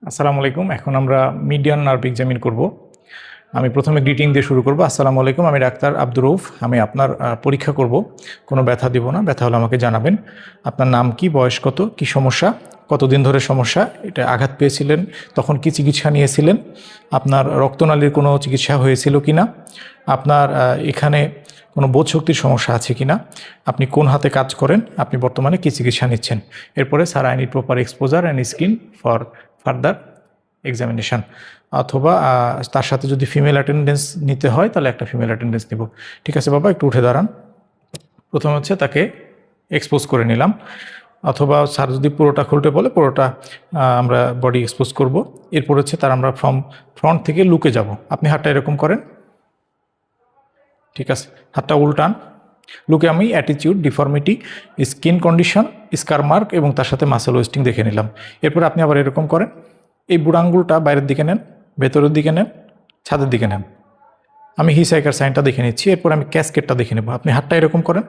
আসসালামু আলাইকুম। এখন আমরা মিডিয়ান নার্ভ এক্সামিন করব। আমি প্রথমে গ্রিটিং দিয়ে শুরু করব। আসসালামু আলাইকুম, আমি ডাক্তার আব্দুর রউফ। আমি আপনার পরীক্ষা করব। কোনো ব্যথা দিব না, ব্যথা হলে আমাকে জানাবেন। আপনার নাম কি, বয়স কত, কি সমস্যা, কতদিন ধরে সমস্যা, এটা আঘাত পেয়েছিলেন, তখন কি চিকিৎসা নিয়েছিলেন, আপনার রক্তনালীর কোনো চিকিৎসা হয়েছিল কি না, আপনার এখানে কোনো বোধশক্তির সমস্যা আছে কি না, আপনি কোন হাতে কাজ করেন, আপনি বর্তমানে কী চিকিৎসা নিচ্ছেন। এরপরে sir I need proper exposure and skin for further examination. অথবা তার সাথে যদি ফিমেল অ্যাটেন্ডেন্স নিতে হয় তাহলে একটা ফিমেল অ্যাটেন্ডেন্স নিব। ঠিক আছে বাবা, একটু উঠে দাঁড়ান। প্রথম হচ্ছে তাকে এক্সপোজ করে নিলাম, অথবা স্যার যদি পুরোটা খুলতে বলে পুরোটা আমরা বডি এক্সপোজ করব। এরপর হচ্ছে তার আমরা ফ্রন্ট থেকে লুকে যাব। আপনি হাতটা এরকম করেন, ঠিক আছে, হাতটা উল্টান। লুকে আমি অ্যাটিটিউড, ডিফর্মিটি, স্কিন কন্ডিশন, স্কার মার্ক এবং তার সাথে মাসেল ওয়েস্টিং দেখে নিলাম। এরপর আপনি আবার এরকম করেন, এই বুড়ো আঙ্গুলটা বাইরের দিকে নেন, ভেতরের দিকে নেন, ছাদের দিকে নেন। আমি হিসাইকার সাইনটা দেখে নিচ্ছি। এরপর আমি ক্যাসকেটটা দেখে নেব। আপনি হাতটা এরকম করেন,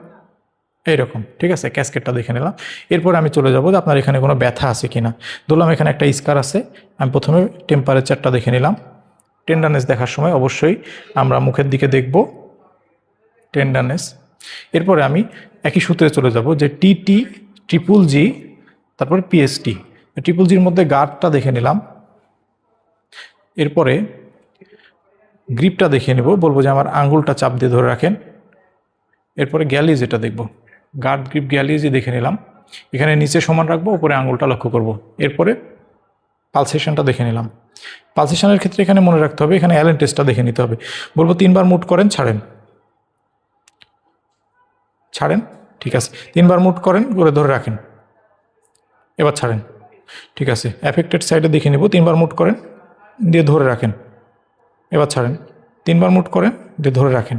এইরকম, ঠিক আছে, ক্যাসকেটটা দেখে নিলাম। এরপর আমি চলে যাব যে আপনার এখানে কোনো ব্যথা আছে কি না। ধরলাম এখানে একটা স্কার আছে। আমি প্রথমে টেম্পারেচারটা দেখে নিলাম। টেন্ডারনেস দেখার সময় অবশ্যই আমরা মুখের দিকে দেখব, টেন্ডারনেস। এরপরে আমি একই সূত্রে চলে যাব যে টিটি, ট্রিপল জি, তারপরে পিএসটি। ট্রিপল জির মধ্যে গার্ডটা দেখে নিলাম। এরপরে গ্রিপটা দেখে নেব, বলবো যে আমার আঙ্গুলটা চাপ দিয়ে ধরে রাখেন। এরপরে গ্যালিজ, এটা দেখব, গার্ড, গ্রিপ, গ্যালিজই দেখে নিলাম। এখানে নিচে সমান রাখবো, উপরে আঙ্গুলটা লক্ষ্য করব। এরপরে পালসেশনটা দেখে নিলাম। পালসেশনের ক্ষেত্রে এখানে মনে রাখতে হবে, এখানে অ্যালেন টেস্টটা দেখে নিতে হবে। বলবো 3বার মুট করেন, ছাড়েন, ছাড়েন, ঠিক আছে, 3বার মুট করেন, করে ধরে রাখেন, এবার ছাড়েন, ঠিক আছে। অ্যাফেক্টেড সাইডে দেখে নেব, 3বার মুট করেন, দিয়ে ধরে রাখেন, এবার ছাড়েন, 3বার মুট করেন, দিয়ে ধরে রাখেন,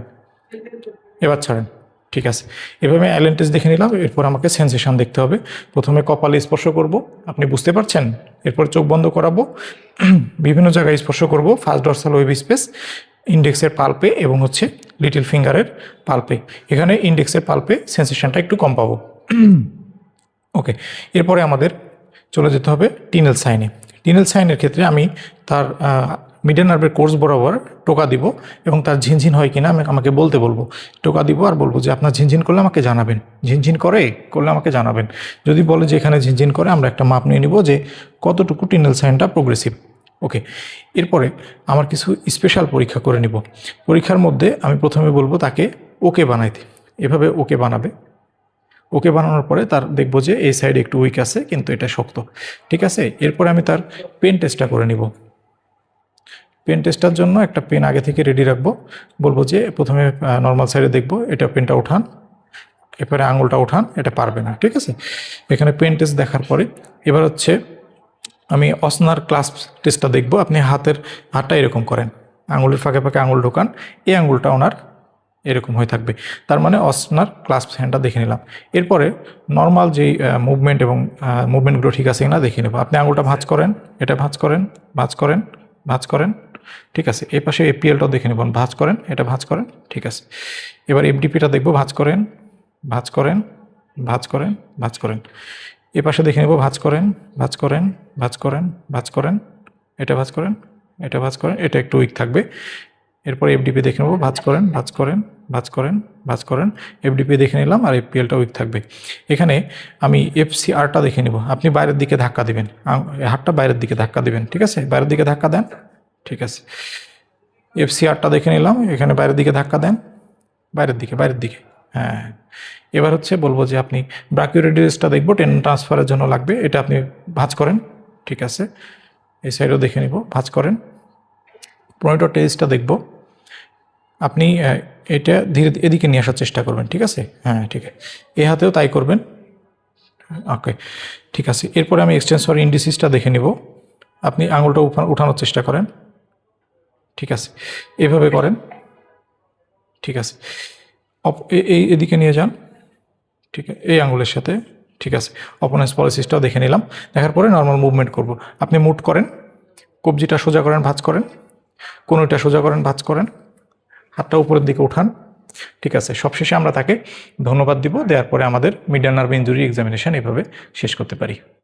এবার ছাড়েন, ঠিক আছে। এভাবে অ্যালেন টেস্ট দেখে নিলাম। এরপর আমাকে সেন্সেশন দেখতে হবে। প্রথমে কপালে স্পর্শ করব, আপনি বুঝতে পারছেন। এরপর চোখ বন্ধ করাবো, বিভিন্ন জায়গায় স্পর্শ করব, ফার্স্ট ডরসাল ওয়েব স্পেস, ইন্ডেক্সের পাল্পে এবং হচ্ছে লিটল ফিঙ্গারের পাল্পে। এখানে ইন্ডেক্সের পাল্পে সেন্সেশনটা একটু কম পাবো। ওকে, এরপরে আমাদের চলে যেতে হবে টিনেল সাইনে। টিনেল সাইনের ক্ষেত্রে আমি তার মিডিয়ান নার্ভের কোর্স বরাবর টোকা দিব এবং তার ঝিনঝিন হয় কিনা আমাকে বলতে বলবো। টোকা দিব আর বলবো যে আপনার ঝিনঝিন করলে আমাকে জানাবেন, ঝিনঝিন করলে আমাকে জানাবেন। যদি বলে যে এখানে ঝিনঝিন করে, আমরা একটা মাপ নিয়ে নিব যে কতটুকু টিনেল সাইনটা প্রোগ্রেসিভ। ওকে, এরপরে আমার কিছু স্পেশাল পরীক্ষা করে নিব। পরীক্ষার মধ্যে আমি প্রথমে বলবো তাকে ওকে বানাইতে। এভাবে ওকে বানাবে। ওকে বানানোর পরে তার দেখবো যে এই সাইডে একটু উইক আছে, কিন্তু এটা শক্ত, ঠিক আছে। এরপরে আমি তার পেন টেস্টটা করে নিব। পেন টেস্টার জন্য একটা পেন আগে থেকে রেডি রাখবো। বলবো যে প্রথমে নর্মাল সাইডে দেখবো, এটা পেনটা ওঠান, এরপরে আঙুলটা ওঠান, এটা পারবে না, ঠিক আছে। এখানে পেন টেস্ট দেখার পরে এবার হচ্ছে আমি অসনার ক্লাস টেস্টটা দেখবো। আপনি হাতটা এরকম করেন, আঙুলের ফাঁকে ফাঁকে আঙুল ঢোকান, এই আঙুলটা ওনার এরকম হয়ে থাকবে, তার মানে অসনার ক্লাসপ হ্যান্ডটা দেখে নিলাম। এরপরে নর্মাল যেই মুভমেন্ট এবং মুভমেন্টগুলো ঠিক আছে কিনা দেখে নেব। আপনি আঙুলটা ভাঁজ করেন, এটা ভাঁজ করেন, ভাঁজ করেন, ভাঁজ করেন, ঠিক আছে। এই পাশে এপিএলটাও দেখে নেবেন, ভাঁজ করেন, এটা ভাঁজ করেন, ঠিক আছে। এবার এফডিপিটা দেখবো, ভাঁজ করেন, ভাঁজ করেন, ভাঁজ করেন, ভাঁজ করেন। এ পাশে দেখে নেব, ভাঁজ করেন, ভাঁজ করেন, ভাঁজ করেন, ভাঁজ করেন, এটা ভাঁজ করেন, এটা ভাঁজ করেন, এটা একটু উইক থাকবে। এরপর এফডিপি দেখে নেব, ভাঁজ করেন, ভাঁজ করেন, ভাঁজ করেন, ভাঁজ করেন, এফডিপি দেখে নিলাম, আর এফপিএলটা উইক থাকবে। এখানে আমি এফসিআরটা দেখে নেব। আপনি বাইরের দিকে ধাক্কা দিবেন, হাতটা বাইরের দিকে ধাক্কা দিবেন, ঠিক আছে, বাইরের দিকে ধাক্কা দেন, ঠিক আছে। এফসিআরটা দেখে নিলাম, এখানে বাইরের দিকে ধাক্কা দেন, বাইরের দিকে, বাইরের দিকে, হ্যাঁ। এবার হচ্ছে বলবো যে আপনি ব্রাকিওরেডিয়াসটা দেখবো, টেন ট্রান্সফারের জন্য লাগবে, এটা আপনি ভাঁজ করেন, ঠিক আছে। এই সাইডও দেখে নিব, ভাঁজ করেন। প্রোনেটো টেস্টটা দেখব, আপনি এটা ধীরে এদিকে নিয়ে আসার চেষ্টা করবেন, ঠিক আছে, হ্যাঁ, ঠিক আছে। এ হাতেও তাই করবেন, ওকে, ঠিক আছে। এরপরে আমি এক্সটেন্সর ইন্ডিসিসটা দেখে নিব। আপনি আঙুলটা উঠানোর চেষ্টা করেন, ঠিক আছে, এভাবে করেন, ঠিক আছে। এদিকে নিয়ে যান, ঠিক আছে, এই আঙুলের সাথে, ঠিক আছে। অপোনেন্স পলিসিসটাও দেখে নিলাম। দেখার পরে নর্মাল মুভমেন্ট করব। আপনি মুট করেন, কবজিটা সোজা করেন, ভাঁজ করেন, কোনোটা সোজা করেন, ভাঁজ করেন, হাতটা উপরের দিকে উঠান, ঠিক আছে। সবশেষে আমরা তাকে ধন্যবাদ দিব, দেওয়ার পরে আমাদের মিডিয়ান নার্ভ ইনজুরি এক্সামিনেশন এভাবে শেষ করতে পারি।